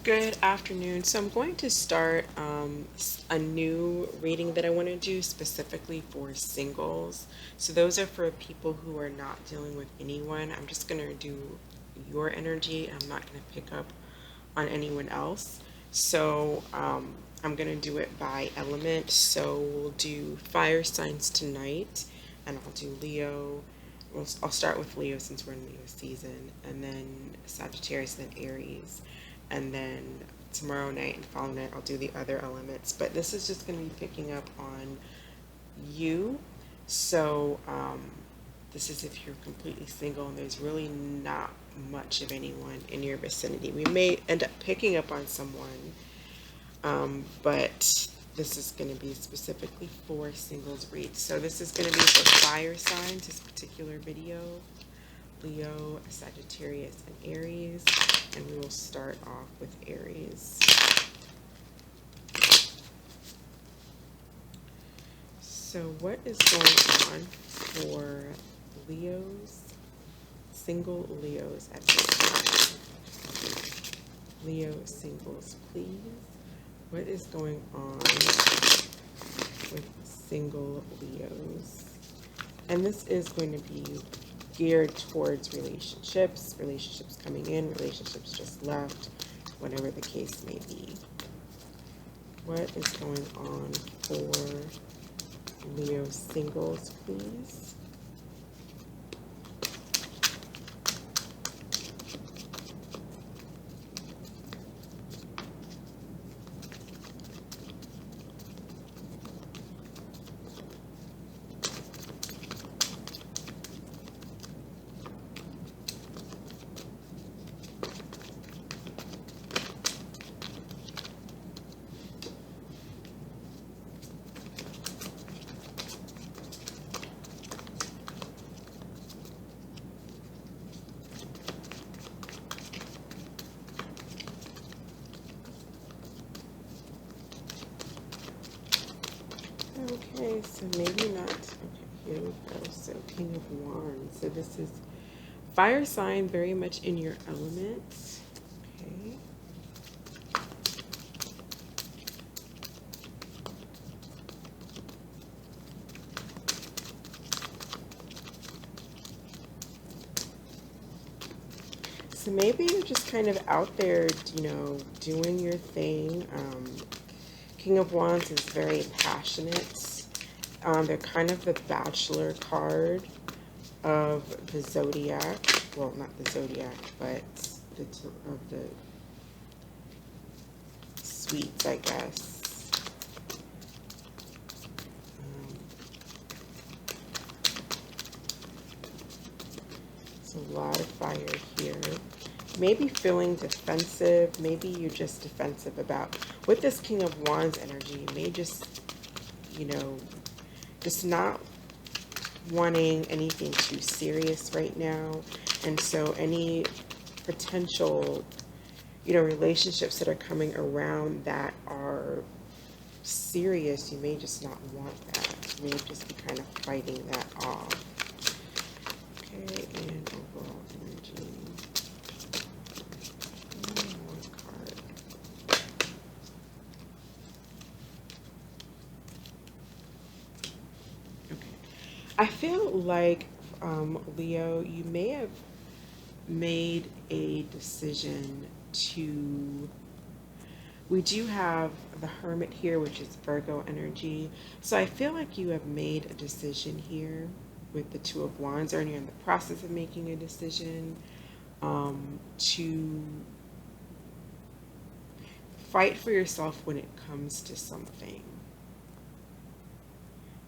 Good afternoon. So I'm going to start a new reading that I want to do specifically for singles. So those are for people who are not dealing with anyone. I'm just going to do your energy. I'm not going to pick up on anyone else. So I'm going to do it by element. So we'll do fire signs tonight, and I'll do Leo. I'll start with Leo since we're in Leo season, and then Sagittarius, then Aries, and then tomorrow night and following night I'll do the other elements. But this is just going to be picking up on you. So this is if you're completely single and there's really not much of anyone in your vicinity. We may end up picking up on someone, but this is going to be specifically for singles reads. So this is going to be for fire signs, this particular video. Leo, Sagittarius, and Aries. And we will start off with Aries. So what is going on for Leos, single Leos at this time? Leo singles, please. What is going on with single Leos? And this is going to be geared towards relationships coming in, relationships just left, whatever the case may be. What is going on for Leo singles, please? Okay, so maybe not. Okay, here we go. So King of Wands. So this is fire sign, very much in your element. Okay. So maybe you're just kind of out there, doing your thing. King of Wands is very passionate. They're kind of the bachelor card of the zodiac. Well, not the zodiac, but of the suites, I guess. It's a lot of fire here. Maybe feeling defensive. Maybe you're just defensive about, with this King of Wands energy, you may just, just not wanting anything too serious right now. And so any potential, relationships that are coming around that are serious, you may just not want that. You may just be kind of fighting that off. Okay, and overall energy. One more card. Okay. I feel like, Leo, you may have made a decision to. We do have the Hermit here, which is Virgo energy. So I feel like you have made a decision here with the Two of Wands, or you're in the process of making a decision to fight for yourself when it comes to something.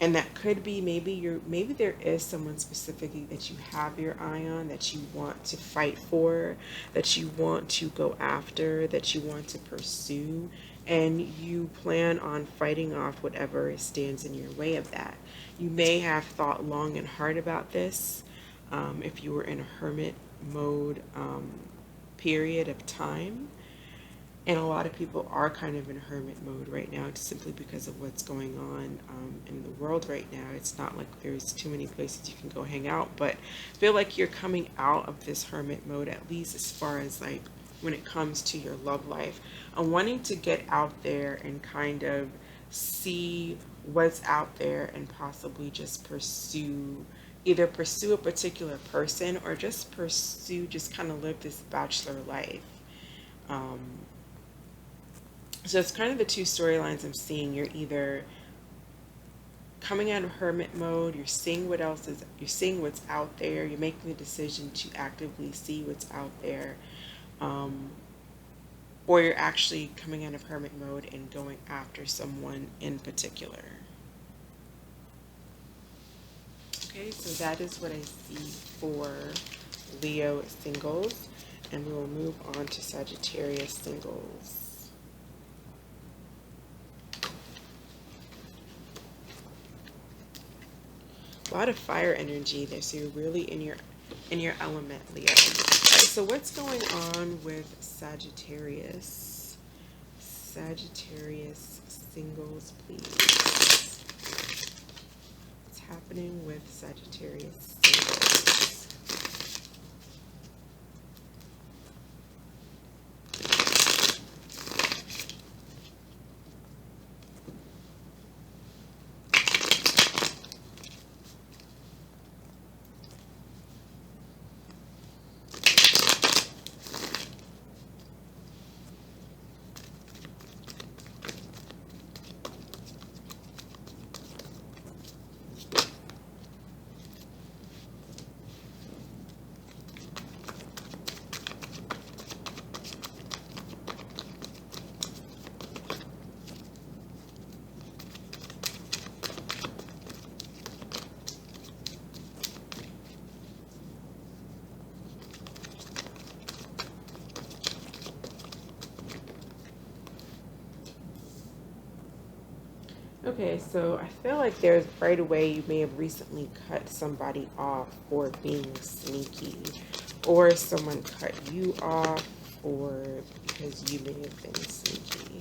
And that could be maybe there is someone specifically that you have your eye on, that you want to fight for, that you want to go after, that you want to pursue, and you plan on fighting off whatever stands in your way of that. You may have thought long and hard about this, if you were in a hermit mode period of time. And a lot of people are kind of in hermit mode right now, just simply because of what's going on in the world right now. It's not like there's too many places you can go hang out, but I feel like you're coming out of this hermit mode, at least as far as like when it comes to your love life. I'm wanting to get out there and kind of see what's out there and possibly just either pursue a particular person or just kind of live this bachelor life. Um, so it's kind of the two storylines I'm seeing. You're either coming out of hermit mode, you're seeing what's out there, you're making the decision to actively see what's out there, um, or you're actually coming out of hermit mode and going after someone in particular. Okay, so that is what I see for Leo singles, and we will move on to Sagittarius singles. A lot of fire energy there, so you're really in your element, Leo. All right, so what's going on with Sagittarius? Sagittarius singles, please. What's happening with Sagittarius singles? Okay, so I feel like there's right away you may have recently cut somebody off for being sneaky, or someone cut you off, or because you may have been sneaky.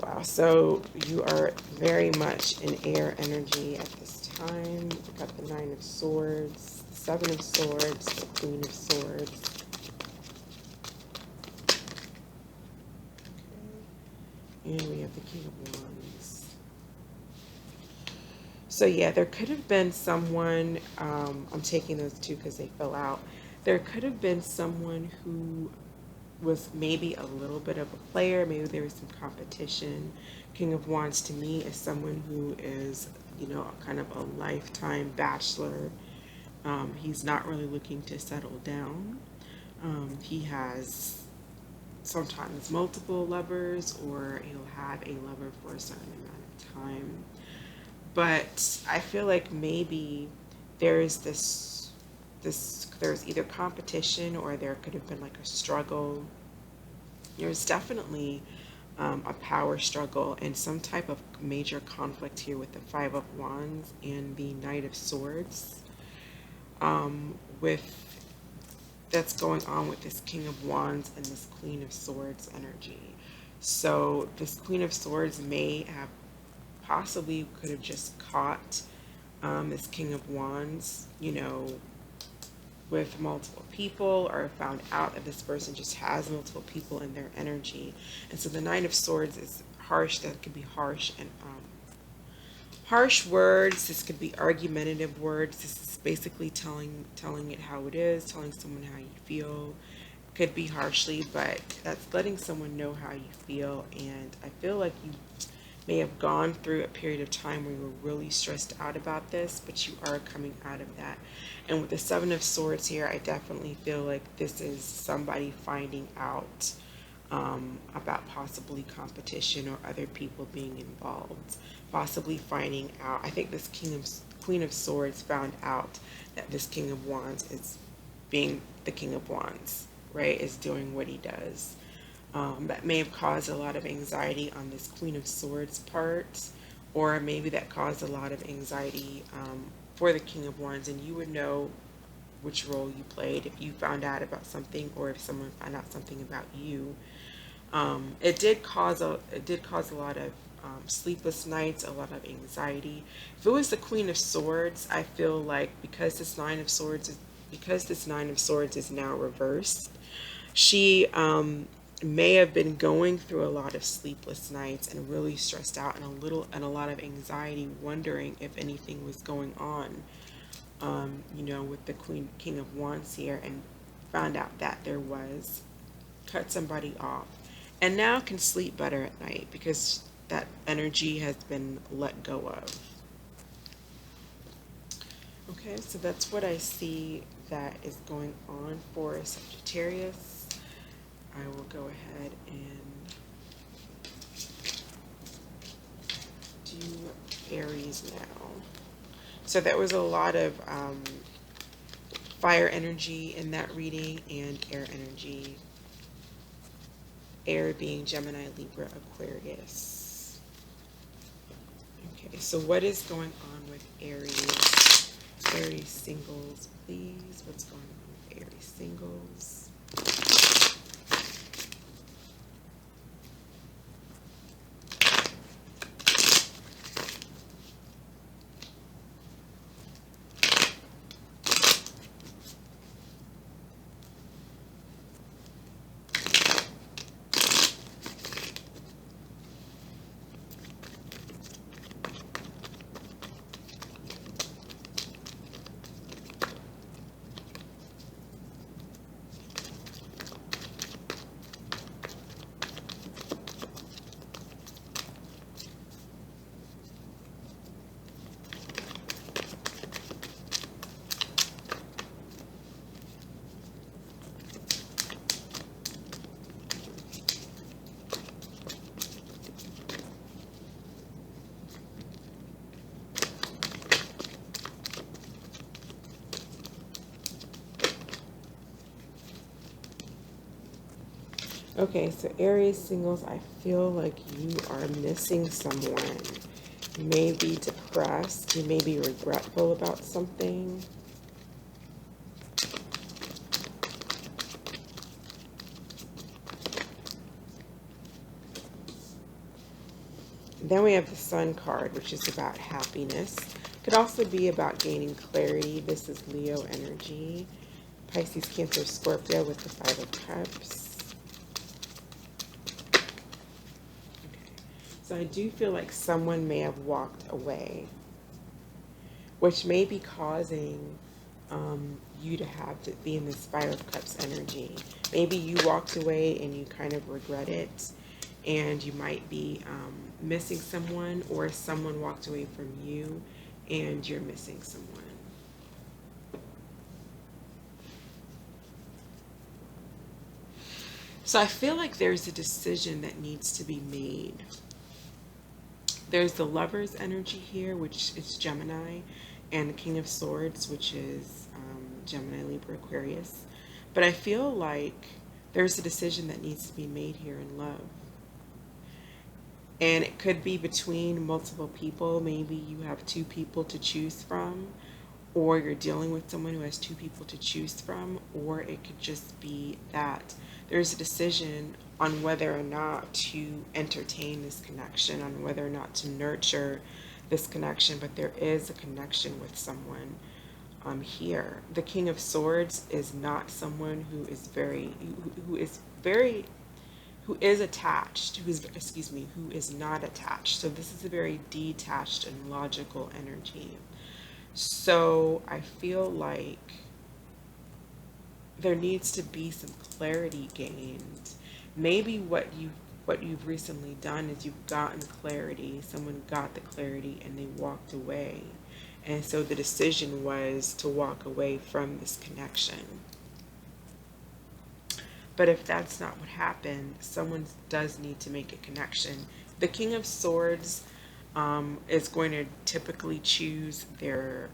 Wow, so you are very much in air energy at this time. We've got the Nine of Swords, the Seven of Swords, the Queen of Swords. And we have the King of Wands. So yeah, there could have been someone, I'm taking those two because they fell out. There could have been someone who was maybe a little bit of a player. Maybe there was some competition. King of Wands to me is someone who is, kind of a lifetime bachelor. He's not really looking to settle down. He has sometimes multiple lovers, or he'll have a lover for a certain amount of time. But I feel like maybe there's there's either competition, or there could have been like a struggle. There's definitely a power struggle and some type of major conflict here with the Five of Wands and the Knight of Swords. With That's going on with this King of Wands and this Queen of Swords energy. So this Queen of Swords may have possibly could have just caught this King of Wands, with multiple people, or found out that this person just has multiple people in their energy. And so the Nine of Swords is harsh. That could be harsh and harsh words. This could be argumentative words. This is basically telling it how it is, telling someone how you feel. Could be harshly, but that's letting someone know how you feel. And I feel like you may have gone through a period of time where you were really stressed out about this, but you are coming out of that. And with the Seven of Swords here, I definitely feel like this is somebody finding out about possibly competition or other people being involved, possibly finding out. I think this Queen of Swords found out that this King of Wands is being the King of Wands, right? Is doing what he does. That may have caused a lot of anxiety on this Queen of Swords part, or maybe that caused a lot of anxiety for the King of Wands, and you would know which role you played if you found out about something, or if someone found out something about you. It did cause a lot of sleepless nights, a lot of anxiety. If it was the Queen of Swords, I feel like because this Nine of Swords is now reversed, she may have been going through a lot of sleepless nights and really stressed out and a lot of anxiety, wondering if anything was going on, with the King of Wands here, and found out that there was, cut somebody off, and now can sleep better at night because that energy has been let go of. Okay, so that's what I see that is going on for Sagittarius. I will go ahead and do Aries now. So there was a lot of fire energy in that reading and air energy. Air being Gemini, Libra, Aquarius. Okay, so what is going on with Aries? Aries singles, please. What's going on with Aries singles? Okay, so Aries singles, I feel like you are missing someone. You may be depressed. You may be regretful about something. Then we have the Sun card, which is about happiness. Could also be about gaining clarity. This is Leo energy. Pisces, Cancer, Scorpio with the Five of Cups. So I do feel like someone may have walked away, which may be causing you to have to be in this Five of Cups energy. Maybe you walked away and you kind of regret it, and you might be missing someone, or someone walked away from you and you're missing someone. So I feel like there's a decision that needs to be made. There's the Lover's energy here, which is Gemini, and the King of Swords, which is Gemini, Libra, Aquarius. But I feel like there's a decision that needs to be made here in love. And it could be between multiple people. Maybe you have two people to choose from, or you're dealing with someone who has two people to choose from, or it could just be that there's a decision on whether or not to entertain this connection, on whether or not to nurture this connection, but there is a connection with someone here. The King of Swords is not someone who is attached, who is not attached. So this is a very detached and logical energy. So I feel like there needs to be some clarity gained. Maybe what you've recently done is you've gotten clarity. Someone got the clarity and they walked away. And so the decision was to walk away from this connection. But if that's not what happened, someone does need to make a connection. The King of Swords is going to typically choose their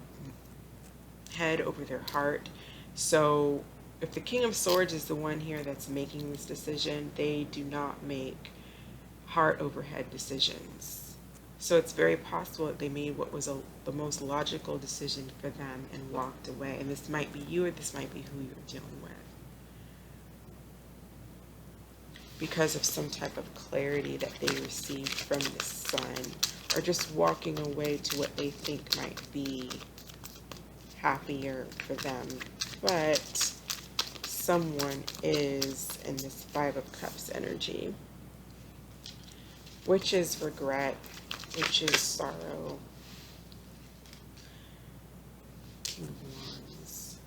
head over their heart. So if the King of Swords is the one here that's making this decision, they do not make heart over head decisions. So it's very possible that they made what was the most logical decision for them and walked away. And this might be you, or this might be who you're dealing with. because of some type of clarity that they received from the sun, or just walking away to what they think might be happier for them. But someone is in this Five of Cups energy, which is regret, which is sorrow. King of Wands.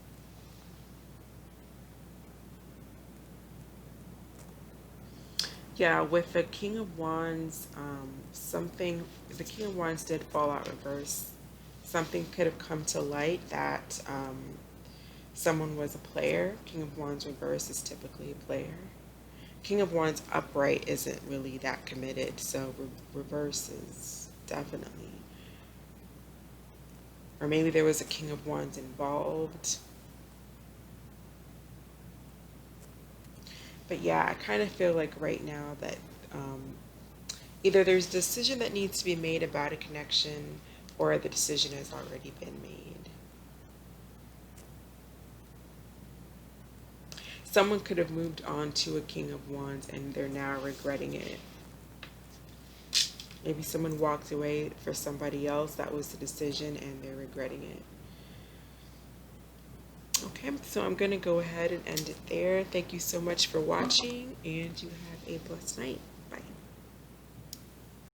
Yeah, with the King of Wands, the King of Wands did fall out reverse. Something could have come to light that someone was a player. King of Wands reverse is typically a player. King of Wands upright isn't really that committed, so reverse is definitely. Or maybe there was a King of Wands involved. But yeah, I kind of feel like right now that either there's a decision that needs to be made about a connection, or the decision has already been made. Someone could have moved on to a King of Wands and they're now regretting it. Maybe someone walked away for somebody else. That was the decision and they're regretting it. Okay, so I'm going to go ahead and end it there. Thank you so much for watching, and you have a blessed night.